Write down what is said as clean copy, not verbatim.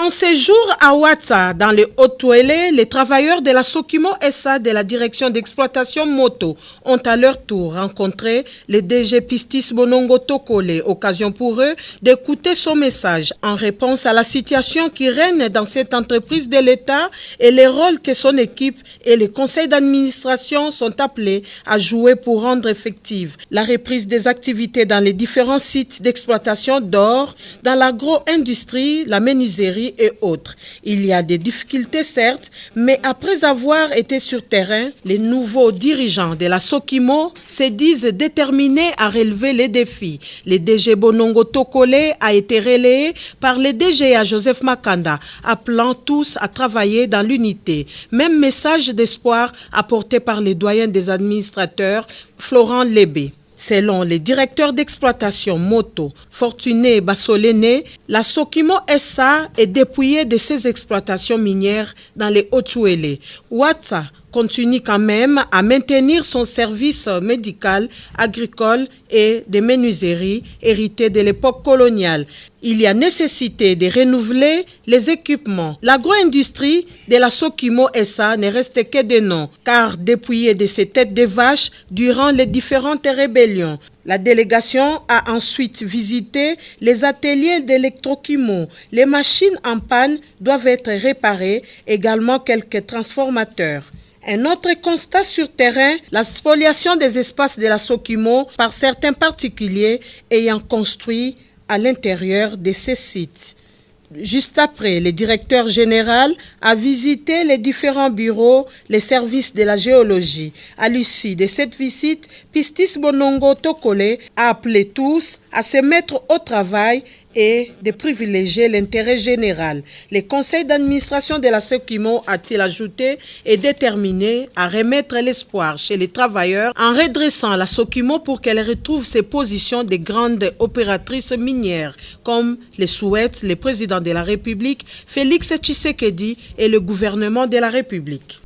En séjour à Ouatta, dans les Hautes-Touélé, les travailleurs de la Sokimo SA de la direction d'exploitation moto ont à leur tour rencontré le DG Pistis Bonongo Tokole, occasion pour eux d'écouter son message en réponse à la situation qui règne dans cette entreprise de l'État et les rôles que son équipe et les conseils d'administration sont appelés à jouer pour rendre effective la reprise des activités dans les différents sites d'exploitation d'or, dans l'agro-industrie, la menuiserie et autres. Il y a des difficultés certes, mais après avoir été sur terrain, les nouveaux dirigeants de la Sokimo se disent déterminés à relever les défis. Le DG Bonongo Tokole a été relayé par le DGA Joseph Makanda, appelant tous à travailler dans l'unité. Même message d'espoir apporté par les doyens des administrateurs, Florent Lébé. Selon le directeur d'exploitation moto, Fortuné Bassolene, la Sokimo SA est dépouillée de ses exploitations minières dans les Hautes-Touélé. Ouatta continue quand même à maintenir son service médical, agricole et de menuiserie hérité de l'époque coloniale. Il y a nécessité de renouveler les équipements. L'agro-industrie de la Sokimo SA ne reste que de nom, car dépouillée de ses têtes de vaches durant les différentes rébellions. La délégation a ensuite visité les ateliers d'électrokimo. Les machines en panne doivent être réparées, également quelques transformateurs. Un autre constat sur terrain, la spoliation des espaces de la Sokimo par certains particuliers ayant construit à l'intérieur de ces sites. Juste après, le directeur général a visité les différents bureaux, les services de la géologie. À l'issue de cette visite, Pistis Bonongo Tokole a appelé tous à se mettre au travail et de privilégier l'intérêt général. Le conseil d'administration de la Sokimo, a-t-il ajouté, est déterminé à remettre l'espoir chez les travailleurs en redressant la Sokimo pour qu'elle retrouve ses positions de grande opératrice minière, comme le souhaitent le président de la République, Félix Tshisekedi, et le gouvernement de la République.